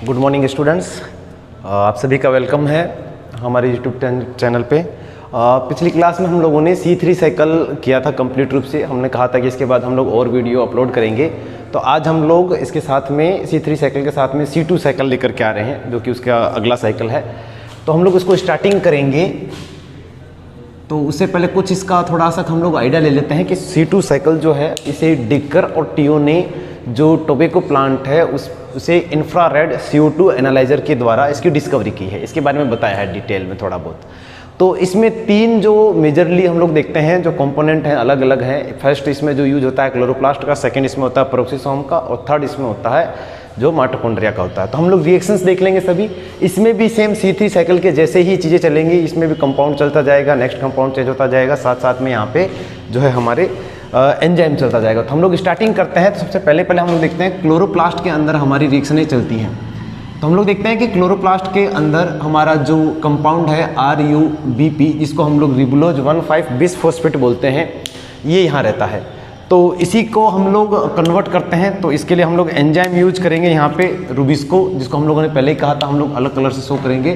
Good morning students, आप सभी का वेलकम है हमारे यूट्यूब चैनल पे। पिछली क्लास में हम लोगों ने C3 साइकिल किया था कंप्लीट रूप से। हमने कहा था कि इसके बाद हम लोग और वीडियो अपलोड करेंगे। तो आज हम लोग इसके साथ में C3 साइकिल के साथ में C2 साइकिल लेकर के आ रहे हैं, जो कि उसका अगला साइकिल है। तो हम लोग उसको स्टार्टिंग करेंगे। तो उससे पहले कुछ इसका थोड़ा सा हम लोग आइडिया ले लेते हैं कि C2 साइकिल जो है, इसे डिकर और टियो ने जो टोबैको प्लांट है उसे इंफ्रारेड CO2 एनालाइजर के द्वारा इसकी डिस्कवरी की है। इसके बारे में बताया है डिटेल में थोड़ा बहुत। तो इसमें तीन जो मेजरली हम लोग देखते हैं जो कंपोनेंट हैं अलग अलग हैं। फर्स्ट इसमें जो यूज होता है क्लोरोप्लास्ट का, सेकंड इसमें होता है पेरोक्सिसोम का, और थर्ड इसमें होता है जो माइटोकॉन्ड्रिया का होता है। तो हम लोग रिएक्शंस देख लेंगे सभी। इसमें भी सेम C3 साइकिल के जैसे ही चीज़ें चलेंगी। इसमें भी कंपाउंड चलता जाएगा, नेक्स्ट कंपाउंड चेंज होता जाएगा, साथ साथ में यहाँ पे जो है हमारे एंजाइम चलता जाएगा। तो हम लोग स्टार्टिंग करते हैं। तो सबसे पहले हम लोग देखते हैं क्लोरोप्लास्ट के अंदर हमारी रिएक्शनें चलती हैं। तो हम लोग देखते हैं कि क्लोरोप्लास्ट के अंदर हमारा जो कंपाउंड है RUBP, जिसको हम लोग रिबुलोज 1,5-बिसफॉस्फेट बोलते हैं, ये यहाँ रहता है। तो इसी को हम लोग कन्वर्ट करते हैं। तो इसके लिए हम लोग एंजाइम यूज करेंगे यहाँ पे रुबिस्को, जिसको हम लोगों ने पहले ही कहा था, हम लोग अलग कलर से शो करेंगे।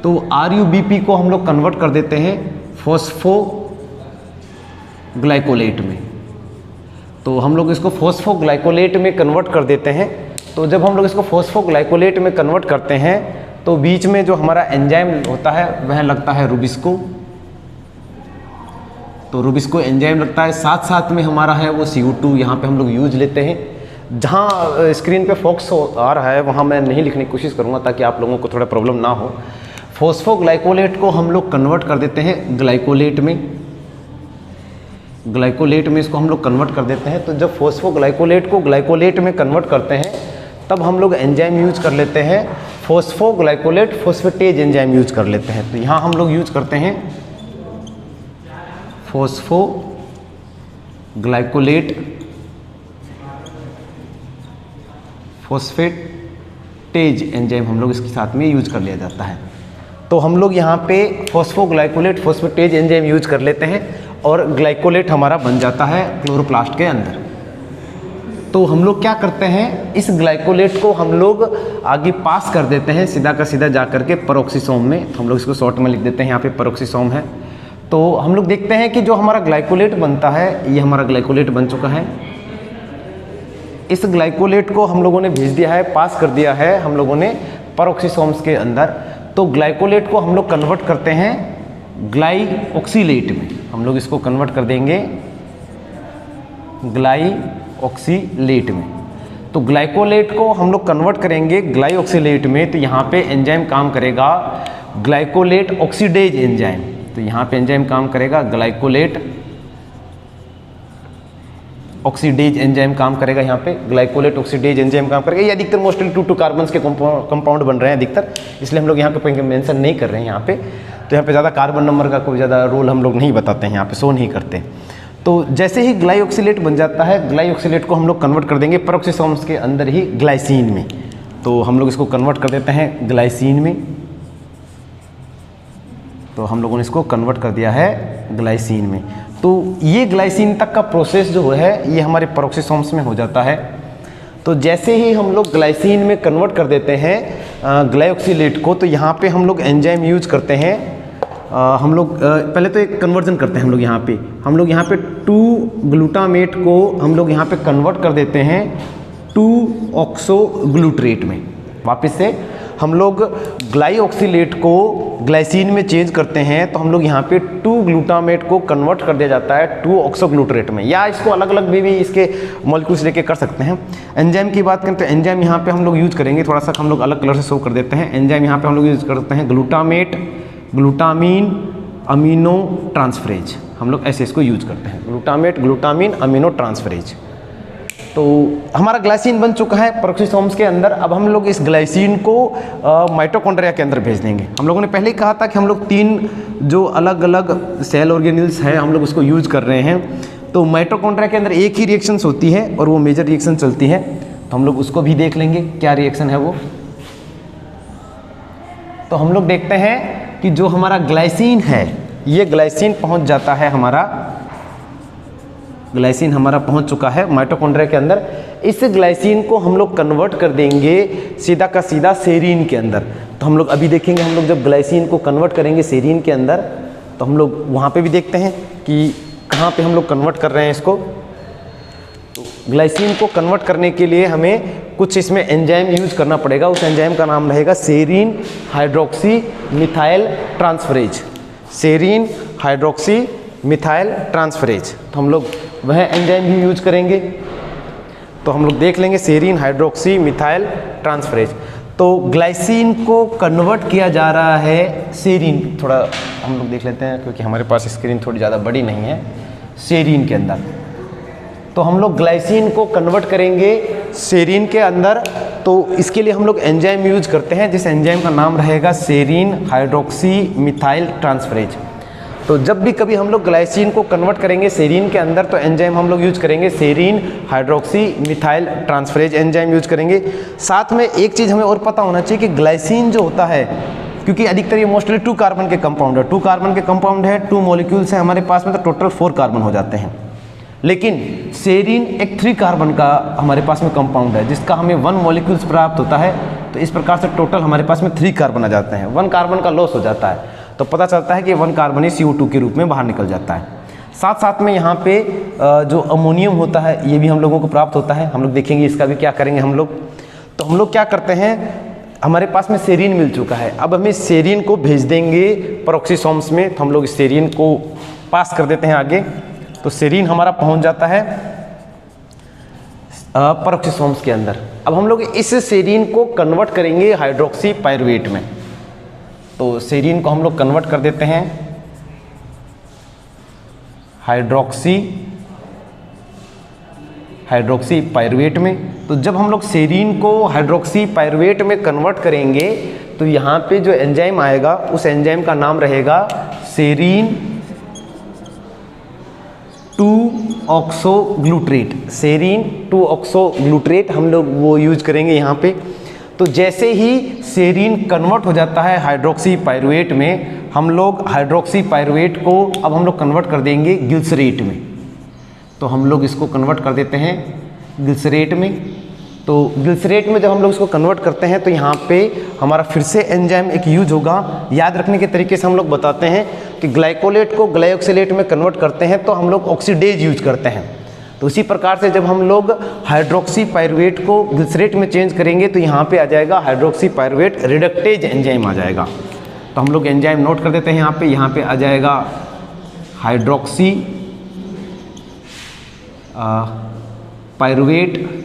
तो RUBP को हम लोग कन्वर्ट कर देते हैं फॉस्फोग्लाइकोलेट में। तो हम लोग इसको फॉस्फोग्लाइकोलेट में कन्वर्ट कर देते हैं। तो जब हम लोग इसको फॉस्फोग्लाइकोलेट में कन्वर्ट करते हैं तो बीच में जो हमारा एंजाइम होता है वह लगता है रुबिस्को। तो रुबिस्को एंजाइम लगता है, साथ साथ में हमारा है वो CO2 यहाँ पे हम लोग यूज लेते हैं। जहाँ स्क्रीन पे फोकस आ रहा है वहाँ मैं नहीं लिखने की कोशिश करूँगा ताकि आप लोगों को थोड़ा प्रॉब्लम ना हो। फॉस्फोग्लाइकोलेट को हम लोग कन्वर्ट कर देते हैं ग्लाइकोलेट में। ग्लाइकोलेट में इसको हम लोग कन्वर्ट कर देते हैं। तो जब फॉस्फोग्लाइकोलेट को ग्लाइकोलेट में कन्वर्ट करते हैं तब हम लोग एंजाइम यूज कर लेते हैं फॉस्फोग्लाइकोलेट फॉस्फेटेज एंजाइम यूज कर लेते हैं। तो यहाँ हम लोग यूज करते हैं फॉस्फोग्लाइकोलेट फॉस्फेटेज एंजाइम हम लोग इसके साथ में यूज कर लिया जाता है। तो हम लोग यहाँ पे फॉस्फोग्लाइकोलेट फॉस्फेटेज एंजाइम यूज कर लेते हैं और ग्लाइकोलेट हमारा बन जाता है क्लोरोप्लास्ट के अंदर। तो हम लोग क्या करते हैं, इस ग्लाइकोलेट को हम लोग आगे पास कर देते हैं सीधा का सीधा जा करके पेरोक्सिसोम में। तो हम लोग इसको शॉर्ट में लिख देते हैं, यहाँ पे पेरोक्सिसोम है। तो हम लोग देखते हैं कि जो हमारा ग्लाइकोलेट बनता है, ये हमारा ग्लाइकोलेट बन चुका है। इस ग्लाइकोलेट को हम लोगों ने भेज दिया है, पास कर दिया है हम लोगों ने पेरोक्सिसोम्स के अंदर। तो ग्लाइकोलेट को हम लोग कन्वर्ट करते हैं ग्लाइऑक्सीलेट में। हम लोग इसको कन्वर्ट कर देंगे ग्लाइऑक्सीलेट में। तो ग्लाइकोलेट को हम लोग कन्वर्ट करेंगे ग्लाइऑक्सीलेट में। तो यहाँ पे एंजाइम काम करेगा ग्लाइकोलेट ऑक्सीडेज एंजाइम। तो यहाँ पे एंजाइम काम करेगा ग्लाइकोलेट ऑक्सीडेज एंजाइम काम करेगा। यहाँ पे ग्लाइकोलेट ऑक्सीडेज एंजाइम काम करेगा। ये अधिकतर मोस्टली 2 कार्बन्स के कंपाउंड बन रहे हैं अधिकतर, इसलिए हम लोग यहाँ पे मेंशन नहीं कर रहे हैं यहाँ पे। तो यहाँ पे ज़्यादा कार्बन नंबर का कोई ज़्यादा रोल हम लोग नहीं बताते हैं, यहाँ पे शो नहीं करते। तो जैसे ही ग्लाइऑक्सीलेट बन जाता है, ग्लाइऑक्सीलेट को हम लोग कन्वर्ट कर देंगे पेरोक्सिसोम्स के अंदर ही ग्लाइसिन में। तो हम लोग इसको कन्वर्ट कर देते हैं ग्लाइसिन में। तो हम लोगों ने इसको कन्वर्ट कर दिया है ग्लाइसिन में। तो ये ग्लाइसिन तक का प्रोसेस जो है ये हमारे पेरोक्सिसोम्स में हो जाता है। तो जैसे ही हम लोग ग्लाइसिन में कन्वर्ट कर देते हैं ग्लाइऑक्सीलेट को, तो यहाँ पे हम लोग एंजाइम यूज करते हैं। हम लोग पहले तो एक कन्वर्जन करते हैं। हम लोग यहाँ पे 2 ग्लूटामेट को हम लोग यहाँ पे कन्वर्ट कर देते हैं 2 ऑक्सोग्लूटरेट में। वापस से हम लोग ग्लाइऑक्सीलेट को ग्लाइसिन में चेंज करते हैं। तो हम लोग यहाँ पे 2 ग्लूटामेट को कन्वर्ट कर दिया जाता है 2 ऑक्सोग्लूटरेट में, या इसको अलग अलग भी इसके मॉलिक्यूल्स लेके कर सकते हैं। एंजाइम की बात करें तो एंजाइम यहाँ पे हम लोग यूज करेंगे, थोड़ा सा हम लोग अलग कलर से शो कर देते हैं। एंजाइम यहाँ पे हम लोग यूज करते हैं ग्लूटामेट ग्लूटामीन अमीनो ट्रांसफरेज। हम लोग ऐसे इसको यूज करते हैं, ग्लूटामेट ग्लूटामीन अमीनो ट्रांसफरेज। तो हमारा ग्लाइसिन बन चुका है पेरोक्सिसोम्स के अंदर। अब हम लोग इस ग्लाइसिन को माइटोकॉन्ड्रिया के अंदर भेज देंगे। हम लोगों ने पहले ही कहा था कि हम लोग 3 जो अलग अलग सेल ऑर्गेनिल्स हैं हम लोग उसको यूज कर रहे हैं। तो माइटोकॉन्ड्रिया के अंदर एक ही रिएक्शंस होती है और वो मेजर रिएक्शन चलती है। तो हम लोग उसको भी देख लेंगे क्या रिएक्शन है वो। तो हम लोग देखते हैं कि जो हमारा ग्लाइसिन है, ये ग्लाइसिन पहुंच जाता है हमारा ग्लाइसिन हमारा पहुंच चुका है माइटोकॉन्ड्रिया के अंदर। इस ग्लाइसिन को हम लोग कन्वर्ट कर देंगे सीधा का सीधा सेरीन के अंदर। तो हम लोग अभी देखेंगे, हम लोग जब ग्लाइसिन को कन्वर्ट करेंगे सेरीन के अंदर, तो हम लोग वहाँ पे भी देखते हैं कि कहाँ पे हम लोग कन्वर्ट कर रहे हैं इसको। तो ग्लाइसिन को कन्वर्ट करने के लिए हमें कुछ इसमें एंजाइम यूज करना पड़ेगा। उस एंजाइम का नाम रहेगा serine hydroxy methyl transferase. Serine hydroxy methyl transferase, तो हम लोग वह एंजाइम भी यूज करेंगे। तो हम लोग देख लेंगे सेरीन हाइड्रोक्सी मिथाइल ट्रांसफरेज। तो ग्लाइसिन को कन्वर्ट किया जा रहा है सेरीन, थोड़ा हम लोग देख लेते हैं क्योंकि हमारे पास स्क्रीन थोड़ी ज़्यादा बड़ी नहीं है, सेरीन के अंदर। तो हम लोग ग्लाइसिन को कन्वर्ट करेंगे सेरीन के अंदर। तो इसके लिए हम लोग एंजाइम यूज करते हैं, जिस एंजाइम का नाम रहेगा सेरीन हाइड्रोक्सी मिथाइल ट्रांसफरेज। तो जब भी कभी हम लोग ग्लाइसिन को कन्वर्ट करेंगे सेरीन के अंदर, तो एंजाइम हम लोग यूज करेंगे serine hydroxy methyl transferase enzyme use करेंगे। साथ में एक चीज़ हमें और पता होना चाहिए कि ग्लाइसिन जो होता है, क्योंकि अधिकतर ये मोस्टली 2 कार्बन के कंपाउंड है, 2 कार्बन के कंपाउंड है, 2 मॉलिक्यूल्स हैं हमारे पास में, तो टोटल 4 कार्बन हो जाते हैं। लेकिन सेरीन एक 3 कार्बन का हमारे पास में कंपाउंड है, जिसका हमें 1 मॉलिक्यूल्स प्राप्त होता है। तो इस प्रकार से टोटल हमारे पास में 3 कार्बन आ जाते हैं, 1 कार्बन का लॉस हो जाता है। तो पता चलता है कि 1 कार्बन ही CO2 के रूप में बाहर निकल जाता है। साथ साथ में यहाँ पे जो अमोनियम होता है, ये भी हम लोगों को प्राप्त होता है। हम लोग देखेंगे इसका भी क्या करेंगे हम लोग। तो हम लोग क्या करते हैं, हमारे पास में सेरीन मिल चुका है, अब हमें सेरीन को भेज देंगे पेरोक्सीसोम्स में। तो हम लोग इस सेरीन को पास कर देते हैं आगे। तो सेरीन हमारा पहुंच जाता है पेरोक्सीसोम्स के अंदर। अब हम लोग इस सेरीन को कन्वर्ट करेंगे हाइड्रोक्सी पायरुवेट में। तो सेरीन को हम लोग कन्वर्ट कर देते हैं हाइड्रोक्सी पायरुवेट में। तो जब हम लोग सेरीन को हाइड्रोक्सी पायरुवेट में कन्वर्ट करेंगे, तो यहाँ पे जो एंजाइम आएगा, उस एंजाइम का नाम रहेगा सेरीन 2-ऑक्सोग्लूट्रेट। सेरीन 2-ऑक्सोग्लूट्रेट हम लोग वो यूज करेंगे यहाँ पे। तो जैसे ही सेरीन कन्वर्ट हो जाता है हाइड्रोक्सी पायरुवेट में, हम लोग हाइड्रोक्सी पायरुवेट को अब हम लोग कन्वर्ट कर देंगे ग्लिसरेट में। तो हम लोग इसको कन्वर्ट कर देते हैं ग्लिसरेट में। तो ग्लिसरेट में जब हम लोग इसको कन्वर्ट करते हैं, तो यहाँ पे हमारा फिर से एंजाइम एक यूज होगा। याद रखने के तरीके से हम लोग बताते हैं कि ग्लाइकोलेट को ग्लाइऑक्सिलेट में कन्वर्ट करते हैं तो हम लोग ऑक्सीडेज यूज करते हैं। तो इसी प्रकार से जब हम लोग हाइड्रोक्सी पायरुवेट को ग्लिसरेट में चेंज करेंगे, तो यहाँ पे आ जाएगा हाइड्रोक्सी पायरुवेट रिडक्टेज एंजाइम आ जाएगा। तो हम लोग एंजाइम नोट कर देते हैं यहाँ पे आ जाएगा hydroxy pyruvate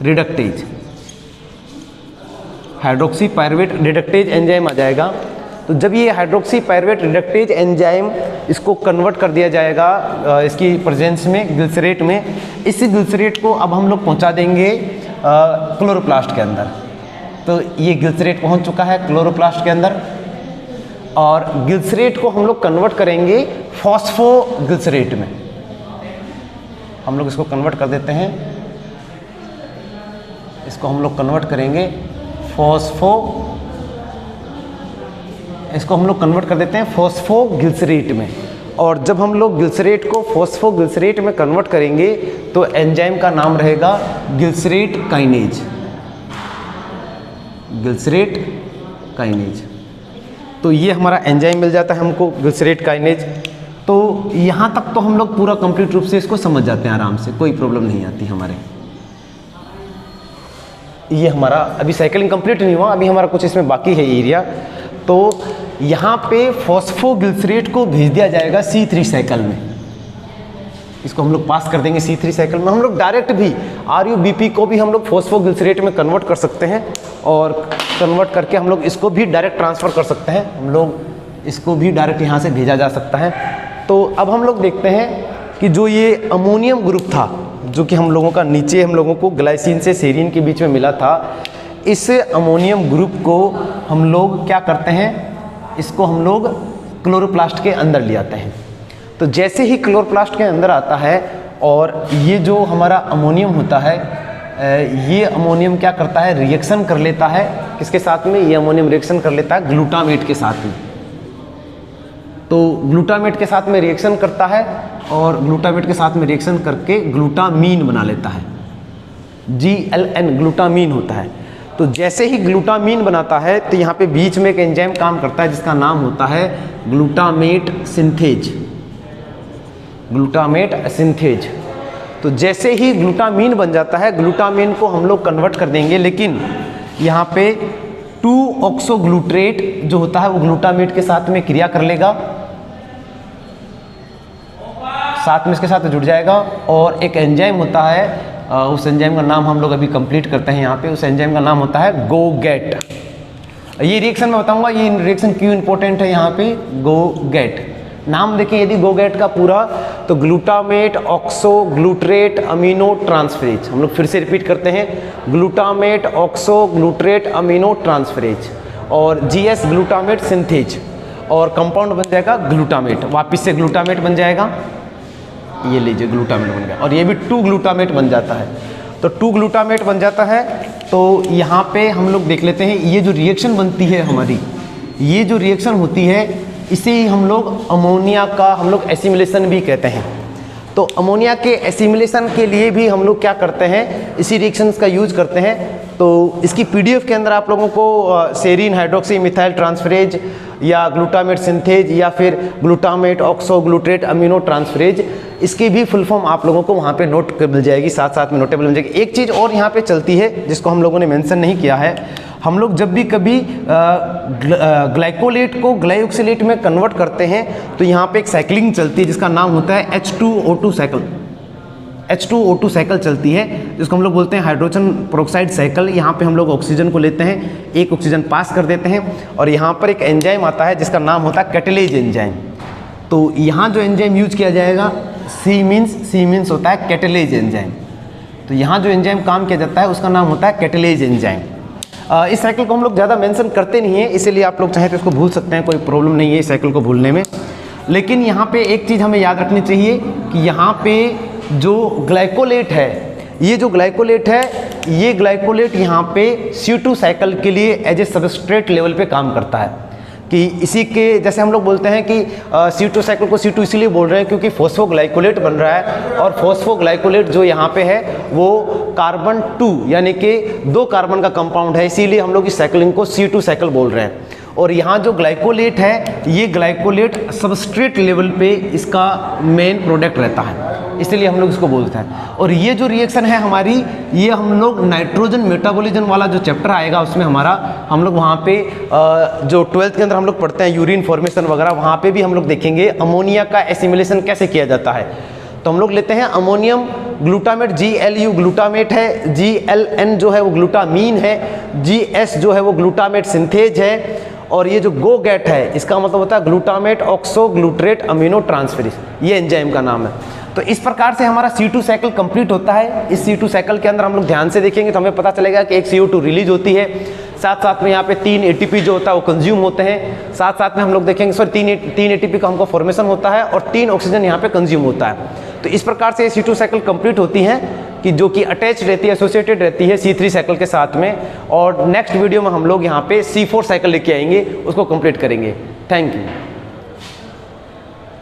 reductase, hydroxy pyruvate reductase enzyme आ जाएगा। तो जब ये हाइड्रोक्सी पायरुवेट रिडक्टेज एंजाइम इसको कन्वर्ट कर दिया जाएगा इसकी प्रेजेंस में ग्लिसरेट में, इस ग्लिसरेट को अब हम लोग पहुंचा देंगे क्लोरोप्लास्ट के अंदर। तो ये ग्लिसरेट पहुंच चुका है क्लोरोप्लास्ट के अंदर, और ग्लिसरेट को हम लोग कन्वर्ट करेंगे फॉस्फोग्लिसरेट में। हम लोग इसको कन्वर्ट कर देते हैं, इसको हम लोग कन्वर्ट करेंगे इसको हम लोग कन्वर्ट कर देते हैं फॉस्फोग्लिसरेट में। और जब हम लोग ग्लिसरेट को फॉस्फोग्लिसरेट में कन्वर्ट करेंगे, तो एंजाइम का नाम रहेगा ग्लिसरेट काइनेज, ग्लिसरेट काइनेज। तो ये हमारा एंजाइम मिल जाता है हमको ग्लिसरेट काइनेज। तो यहाँ तक तो हम लोग पूरा कंप्लीट रूप से इसको समझ जाते हैं आराम से, कोई प्रॉब्लम नहीं आती हमारे। ये हमारा अभी साइकिलिंग कंप्लीट नहीं हुआ, अभी हमारा कुछ इसमें बाकी है एरिया। तो यहाँ पे फॉस्फोग्लिसरेट को भेज दिया जाएगा C3 साइकिल में। इसको हम लोग पास कर देंगे C3 साइकिल में। हम लोग डायरेक्ट भी RuBP को भी हम लोग फॉस्फोग्लिसरेट में कन्वर्ट कर सकते हैं, और कन्वर्ट करके हम लोग इसको भी डायरेक्ट ट्रांसफ़र कर सकते हैं। हम लोग इसको भी डायरेक्ट यहाँ से भेजा जा सकता है। तो अब हम लोग देखते हैं कि जो ये अमोनियम ग्रुप था, जो कि हम लोगों का नीचे हम लोगों को ग्लाइसिन से सेरीन के बीच में मिला था, इस अमोनियम ग्रुप को हम लोग क्या करते हैं, इसको हम लोग क्लोरोप्लास्ट के अंदर ले आते हैं। तो जैसे ही क्लोरोप्लास्ट के अंदर आता है, और ये जो हमारा अमोनियम होता है, ये अमोनियम क्या करता है, रिएक्शन कर लेता है किसके साथ में, ये अमोनियम रिएक्शन कर लेता है ग्लूटामेट के साथ में। तो ग्लूटामेट के साथ में रिएक्शन करता है और ग्लूटामेट के साथ में रिएक्शन करके ग्लूटामीन बना लेता है, GLN ग्लूटामीन होता है। तो जैसे ही ग्लूटामीन बनाता है तो यहाँ पे बीच में एक एंजाइम काम करता है जिसका नाम होता है ग्लूटामेट सिंथेज, ग्लूटामेट सिंथेज। तो जैसे ही ग्लूटामीन बन जाता है, ग्लूटामीन को हम लोग कन्वर्ट कर देंगे, लेकिन यहाँ पे 2-ऑक्सोग्लूट्रेट जो होता है वो ग्लूटामेट के साथ में क्रिया कर लेगा, साथ में इसके साथ जुड़ जाएगा और एक एंजाइम होता है, उस एंजाइम का नाम हम लोग अभी कंप्लीट करते हैं यहाँ पे। उस एंजाइम का नाम होता है गोगेट। ये रिएक्शन मैं बताऊंगा, ये रिएक्शन क्यों इंपॉर्टेंट है यहाँ पे। गोगेट नाम देखें यदि गोगेट का पूरा, तो ग्लूटामेट ऑक्सोग्लूट्रेट अमीनो ट्रांसफरेज। हम लोग फिर से रिपीट करते हैं, ग्लूटामेट ऑक्सोग्लूट्रेट अमीनो ट्रांसफरेज और GS ग्लूटामेट सिंथेज, और कंपाउंड बन जाएगा ग्लूटामेट। वापिस से ग्लूटामेट बन जाएगा, ये लीजिए ग्लूटामेट बन गया, और ये भी 2 ग्लूटामेट बन जाता है। तो 2 ग्लूटामेट बन जाता है। तो यहाँ पे हम लोग देख लेते हैं, ये जो रिएक्शन बनती है हमारी, ये जो रिएक्शन होती है इसे हम लोग अमोनिया का हम लोग एसिमिलेशन भी कहते हैं। तो अमोनिया के एसिमिलेशन के लिए भी हम लोग क्या करते हैं, इसी रिएक्शंस का यूज करते हैं। तो इसकी PDF के अंदर आप लोगों को सेरीन हाइड्रोक्सी मिथाइल ट्रांसफरेज या ग्लूटामेट सिंथेज या फिर ग्लूटामेट ऑक्सोग्लूट्रेट अमीनो ट्रांसफरेज, इसकी भी फुल फॉर्म आप लोगों को वहाँ पे नोट मिल जाएगी, साथ साथ में नोटेबल मिल जाएगी। एक चीज़ और यहाँ पे चलती है जिसको हम लोगों ने मेंशन नहीं किया है, हम लोग जब भी कभी ग्लाइकोलेट को ग्लाइओक्सिलेट में कन्वर्ट करते हैं तो यहाँ पे एक साइक्लिंग चलती है जिसका नाम होता है H2O2 साइकिल। H2O2 साइकिल चलती है जिसको हम लोग बोलते हैं हाइड्रोजन पेरोक्साइड साइकिल। यहाँ पे हम लोग ऑक्सीजन को लेते हैं, एक ऑक्सीजन पास कर देते हैं और यहाँ पर एक एंजाइम आता है जिसका नाम होता है कैटलेज एंजाइम। तो यहाँ जो एंजाइम यूज किया जाएगा, सी मीन्स होता है कैटलेज एंजाइम। तो यहाँ जो एंजाइम काम किया जाता है उसका नाम होता है कैटलेज एंजाइम। इस साइकिल को हम लोग ज़्यादा मेंशन करते नहीं है, इसीलिए आप लोग चाहें तो इसको भूल सकते हैं, कोई प्रॉब्लम नहीं है इस साइकिल को भूलने में। लेकिन यहाँ पे एक चीज़ हमें याद रखनी चाहिए कि यहाँ पे जो ग्लाइकोलेट है, ये जो ग्लाइकोलेट है, ये ग्लाइकोलेट यहाँ पे C2 साइकिल के लिए एज ए सबस्ट्रेट लेवल पे काम करता है। कि इसी के जैसे हम लोग बोलते हैं कि C2 साइकिल को C2 इसीलिए बोल रहे हैं क्योंकि फॉस्फोग्लाइकोलेट बन रहा है, और फॉस्फोग्लाइकोलेट जो यहाँ पे है वो कार्बन 2 यानी कि 2 कार्बन का कंपाउंड है, इसीलिए हम लोग इस साइकिलिंग को C2 साइकिल बोल रहे हैं। और यहाँ जो ग्लाइकोलेट है, ये ग्लाइकोलेट सबस्ट्रेट लेवल पे इसका मेन प्रोडक्ट रहता है, इसलिए हम लोग इसको बोलते हैं। और ये जो रिएक्शन है हमारी, ये हम लोग नाइट्रोजन मेटाबॉलिज्म वाला जो चैप्टर आएगा उसमें हमारा, हम लोग वहाँ पे जो 12th के अंदर हम लोग पढ़ते हैं यूरिन फॉर्मेशन वगैरह, वहाँ पे भी हम लोग देखेंगे अमोनिया का एसिमिलेशन कैसे किया जाता है। तो हम लोग लेते हैं अमोनियम ग्लूटामेट, GLU ग्लूटामेट है, GLN जो है वो ग्लूटामीन है, GS जो है वो ग्लूटामेट सिंथेज है, और ये जो गोगेट है इसका मतलब होता है ग्लूटामेट ऑक्सोग्लूट्रेट अमीनो ट्रांसफरेज, ये एंजाइम का नाम है। तो इस प्रकार से हमारा C2 साइकिल कंप्लीट होता है। इस C2 साइकिल के अंदर हम लोग ध्यान से देखेंगे तो हमें पता चलेगा कि एक CO2 रिलीज होती है, साथ साथ में यहाँ पे 3 ATP जो होता है वो कंज्यूम होते हैं, साथ साथ में हम लोग देखेंगे सॉरी 3 ATP का हमको फॉर्मेशन होता है और 3 ऑक्सीजन यहाँ पे कंज्यूम होता है। तो इस प्रकार से C2 साइकिल कंप्लीट होती है कि जो कि अटैच रहती है, एसोसिएटेड रहती है C3 साइकिल के साथ में। और नेक्स्ट वीडियो में हम लोग यहाँ पे C4 साइकिल लेके आएंगे, उसको कंप्लीट करेंगे। Thank you.